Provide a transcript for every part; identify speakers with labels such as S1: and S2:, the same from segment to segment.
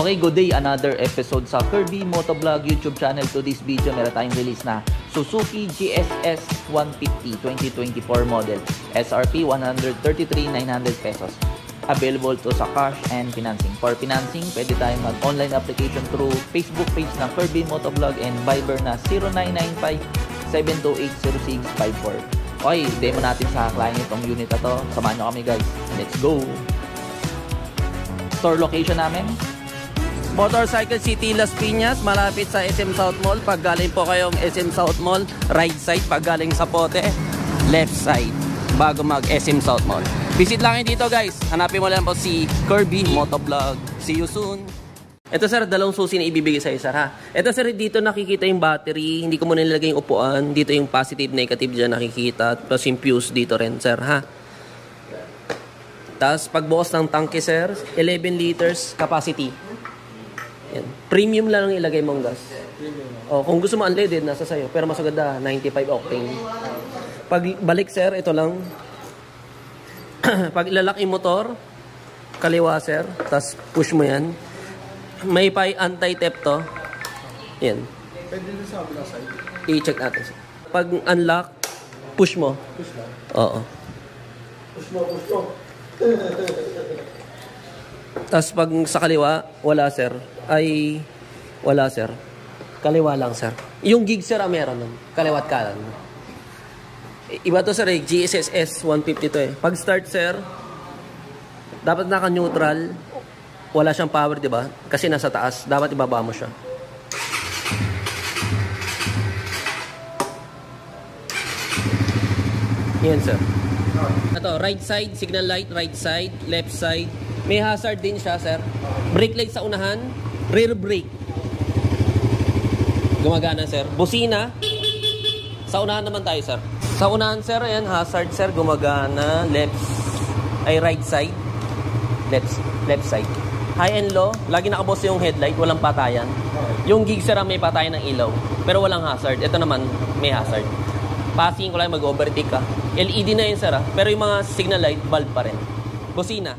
S1: Okay, good day. Another episode sa Kirby Motovlog YouTube channel. To this video, meron tayong release na Suzuki GSS 150 2024 model. SRP 133,900 pesos. Available to sa cash and financing. For financing, pwede tayong mag-online application through Facebook page ng Kirby Motovlog and Viber na 0995-728-0654. Okay, demo natin sa client itong unit na to. Samahan nyo kami guys. Let's go! Store location namin,
S2: Motorcycle City, Las Piñas, malapit sa SM South Mall. Pag galing po kayong SM South Mall, right side. Pag galing sa Pote, left side, bago mag SM South Mall. Visit lang kayo dito guys. Hanapin mo lang po si Kirby Motovlog. See you soon. Ito sir, dalawang susi na ibibigay sa'yo sir ha. Ito sir, dito nakikita yung battery. Hindi ko muna nilagay yung upuan. Dito yung positive, negative dyan nakikita. Plus yung fuse dito rin sir ha. Tapos pagbukas ng tanke sir, 11 liters capacity. Yan. Premium lang ang ilagay mong gas. O, kung gusto mo unleaded, nasa sayo. Pero mas maganda, 95 octane. Pag balik sir, ito lang. Pag ilalak yung motor, kaliwa sir, tapos push mo yan. May anti-tep to. Yan.
S3: Pwede din sa kabila side.
S2: I-check natin sir. Pag unlock, push mo.
S3: Push lang.
S2: Oo.
S3: Push mo.
S2: Tapos pag sa kaliwa, wala sir. Ay, wala sir. Kaliwa lang sir. Yung gig sir, meron nun. Kaliwat kanan. Iba to sir eh. GSS 150 to eh. Pag start sir, dapat naka-neutral. Wala siyang power, di ba? Kasi nasa taas. Dapat ibaba mo siya. Yan sir. Ito, right side, signal light, right side, left side. May hazard din siya, sir. Brake light sa unahan, rear brake. Gumagana, sir. Busina. Sa unahan naman tayo, sir. Sa unahan, sir, ayan, hazard, sir, gumagana. Right side. Left side. High and low, lagi nakaboss yung headlight, walang patayan. Yung gig, sir, may patayan ng ilaw. Pero walang hazard. Ito naman, may hazard. Passing ko lang, mag-overtake ka. LED na yun, sir, ha? Pero yung mga signal light, bulb pa rin. Busina.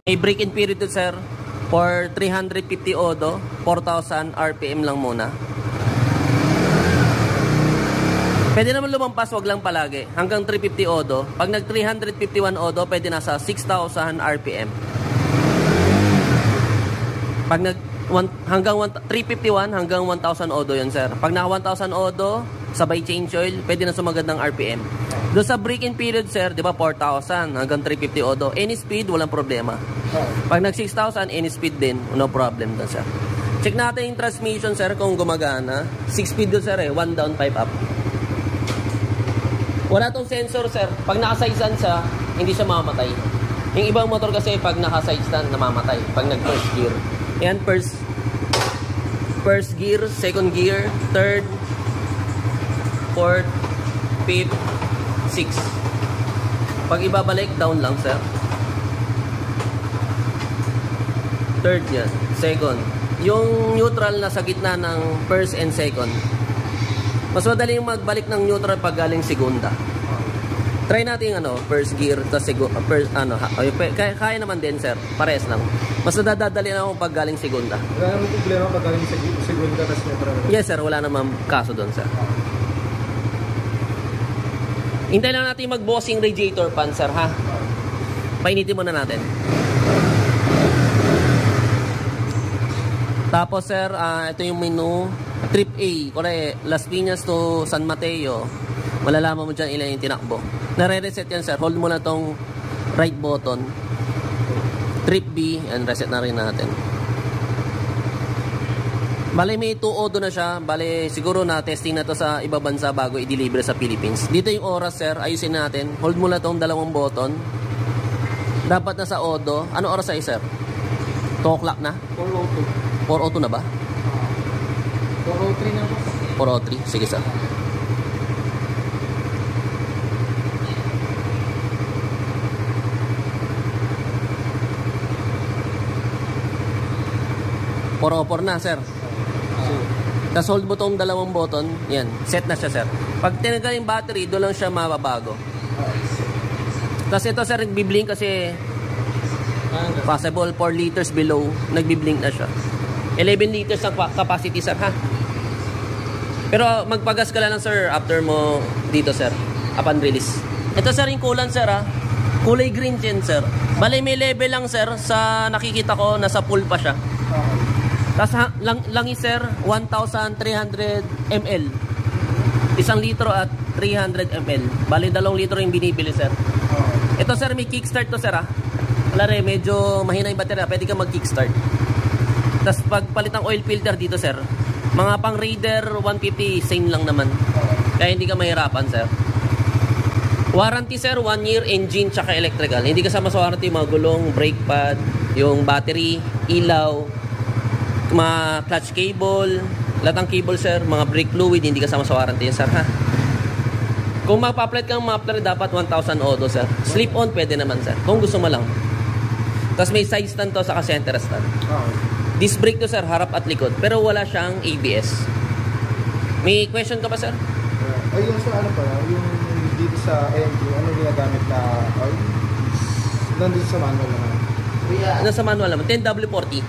S2: May break-in period to sir for 350 odo, 4,000 RPM lang muna. Pwede naman lumampas, wag lang palagi. Hanggang 350 odo. Pag nag 351 odo, pwede nasa 6,000 RPM. Pag nag 351 hanggang 1,000 odo yun sir. Pag naka 1,000 odo, sabay change oil, pwede na sumagad ng RPM. Doon sa break-in period, sir, di ba, 4,000 hanggang 350 odo. Any speed, walang problema. Pag nag 6,000, any speed din, no problem doon, sir. Check natin yung transmission, sir, kung gumagana. 6-speed doon, sir, 1 down, 5 up. Wala tong sensor, sir. Pag naka-side stand siya, hindi siya mamamatay. Yung ibang motor kasi, pag naka-side stand, namamatay. Pag nag-first gear. Yan, first gear, second gear, third, fourth, fifth, 6. Pag ibabalik, down lang, sir. Third yan. Second. Yung neutral na sa gitna ng first and second. Mas madali yung magbalik ng neutral pag galing segunda. Try natin yung first gear, tapos kaya naman din, sir. Pares lang. Mas nadadali na ako pag galing segunda.
S3: Wala naman problema pag galing segunda, tapos neutral.
S2: Yes, sir. Wala naman kaso doon, sir. Hintay lang natin mag-bossing radiator fan, sir, ha? Painitin muna natin. Tapos, sir, ito yung menu. Trip A, Las Piñas to San Mateo. Malalaman mo dyan ilan yung tinakbo. Nare-reset yan, sir. Hold mo na tong right button. Trip B, and reset na rin natin. Bale, may 2.0 na siya. Bale, siguro na testing na to sa iba bansa bago i-deliver sa Philippines. Dito yung oras, sir. Ayusin natin. Hold mo na tong dalawang button. Dapat na sa odo. Ano oras sa'yo, sir? 2 o'clock na?
S3: 402.
S2: 4.02 na ba?
S3: 403 na po.
S2: 4.03. Sige, sir. Por na, sir. Tapos hold mo tong dalawang button. Yan. Set na siya, sir. Pag tinanggal yung battery, doon lang siya mababago. Tapos ito, sir, nagbiblink kasi possible 4 liters below. Nagbiblink na siya. 11 liters ang capacity, sir, ha? Pero magpagas ka lang, sir, after mo dito, sir. Upon release. Ito, sir, yung coolant, sir, ha? Kulay green din, sir. Bale, may level lang, sir. Sa nakikita ko, nasa full pa siya. Tapos langis, sir, 1,300 ml. 1 litro at 300 ml. Bali, 2 litro yung binibili, sir. Ito, sir, may kickstart to, sir, ha? Wala rin, medyo mahina yung baterya. Pwede ka mag-kickstart. Tapos pagpalit ng oil filter dito, sir. Mga pang Raider 150, same lang naman. Kaya hindi ka mahirapan, sir. Warranty, sir, 1 year, engine, tsaka electrical. Hindi kasama sa warranty mga gulong, brake pad, yung battery, ilaw, mga clutch cable, lahat ng cable, sir, mga brake fluid, hindi kasama sa warranty, sir, ha? Kung magpa-apply kang muffler, dapat 1,000 odo, sir. Slip-on, pwede naman, sir. Kung gusto mo lang. Tapos may side stand to, saka center stand. Disc brake to, sir, harap at likod. Pero wala siyang ABS. May question ka ba, sir?
S3: Ayun sa ano pala, yung dito sa engine, ano ginagamit na oil? Nandito sa manual naman.
S2: Ano sa manual naman? 10W40.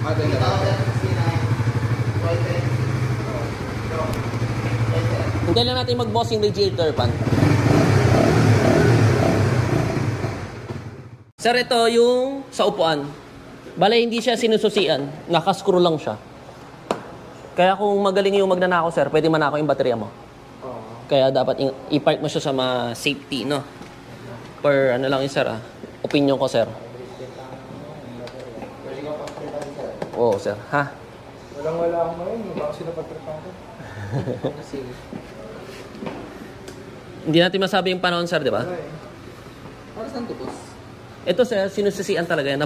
S2: Hintay lang natin mag-bossing radiator pan. Sir, ito yung sa upuan. Bale, hindi siya sinususian. Nakascrew lang siya. Kaya kung magaling yung magnanakaw, sir, pwede manakaw yung baterya mo. Kaya dapat i-park mo siya sa mga safety, no? Per ano lang yun, sir, opinion ko, sir. Oo, sir. Ha?
S3: Walang-wala ako ngayon. Baka sinapagtripan ko.
S2: Hindi natin masabi yung panahon, sir, di ba?
S3: Para saan to, boss?
S2: Ito, sir, sinusisian talaga yan.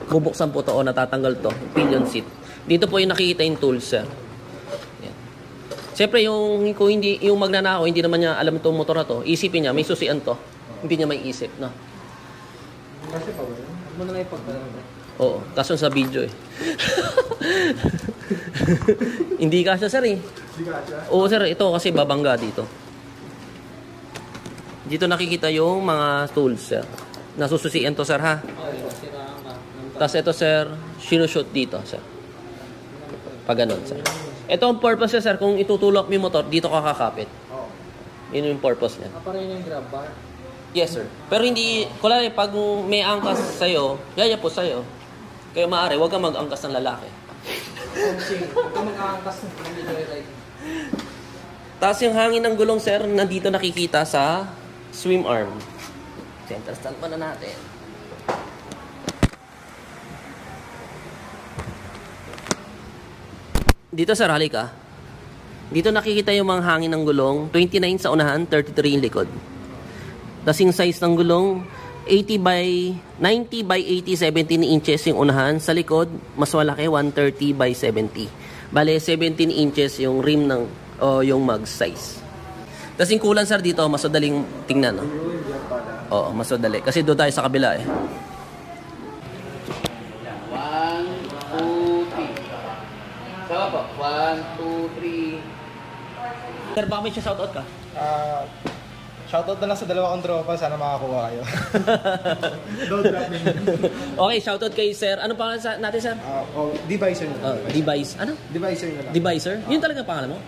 S2: Bubuksan po to o natatanggal to. Pillion seat. Dito po yung nakikita yung tools, sir. Yan. Siyempre, kung hindi, yung magnanakaw, hindi naman niya alam itong motor na to, isipin niya, may susian to. Hindi niya may isip, no?
S3: Kasi pa ba yun? Huwag mo na lang ipagpala.
S2: Oo, kaso sa video eh. Hindi kasya, sir, eh.
S3: Hindi ka siya?
S2: Oo, sir, ito kasi babangga dito. Dito nakikita yung mga tools, sir. Nasususian to, sir, ha? Tapos ito, sir, sinushoot dito, sir. Pag ganun, sir. Ito ang purpose niya, sir. Kung itutulak mo yung motor, dito ka kakapit. Yun yung purpose niya.
S3: Pareho yung grab bar?
S2: Yes, sir. Pero hindi, kulay, pag may angkas sa'yo, yaya po sa'yo. Kaya maaari, huwag kang mag-angkas ng lalaki.
S3: Huwag ka mag-aangkas ng ride.
S2: Tapos yung hangin ng gulong, sir, nandito nakikita sa swim arm. Center stand pa na natin. Dito, sir, halika. Dito nakikita yung mga hangin ng gulong. 29 sa unahan, 33 yung likod. Tapos yung size ng gulong, 90 by 80, 17 inches yung unahan. Sa likod, mas malaki, 130 by 70. Bale, 17 inches yung rim ng, o yung mag size. Tapos yung kulan, sir, dito, mas madaling tingnan, no? Oo, mas madali. Kasi doon tayo sa kabila, eh.
S1: 1, 2, 3. Sawa po. 1, 2, 3.
S2: Sir, baka may siya shoutout ka?
S3: Shoutout na lang sa dalawa kong tropa. Sana makakuha kayo. Don't drop me.
S2: Okay, shoutout kay sir. Ano pangalan natin, sir?
S3: Devicer na lang.
S2: Device. Ano?
S3: Devicer na lang.
S2: Devicer? Yun talaga pangalan mo?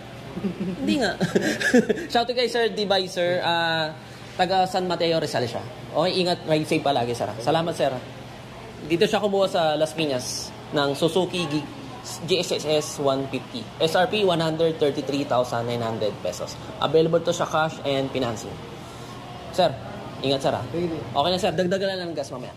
S2: Hindi nga. Shoutout kay sir, Devicer. Taga San Mateo, Rizal siya. Okay, ingat. Ride safe palagi, sir. Salamat, sir. Dito siya kumuha sa Las Piñas ng Suzuki GSS 150. SRP 133,900 pesos. Available to sa cash and financing. Sir, ingat, sir. Okay na, sir. Dagdagan lang ng gas mamaya.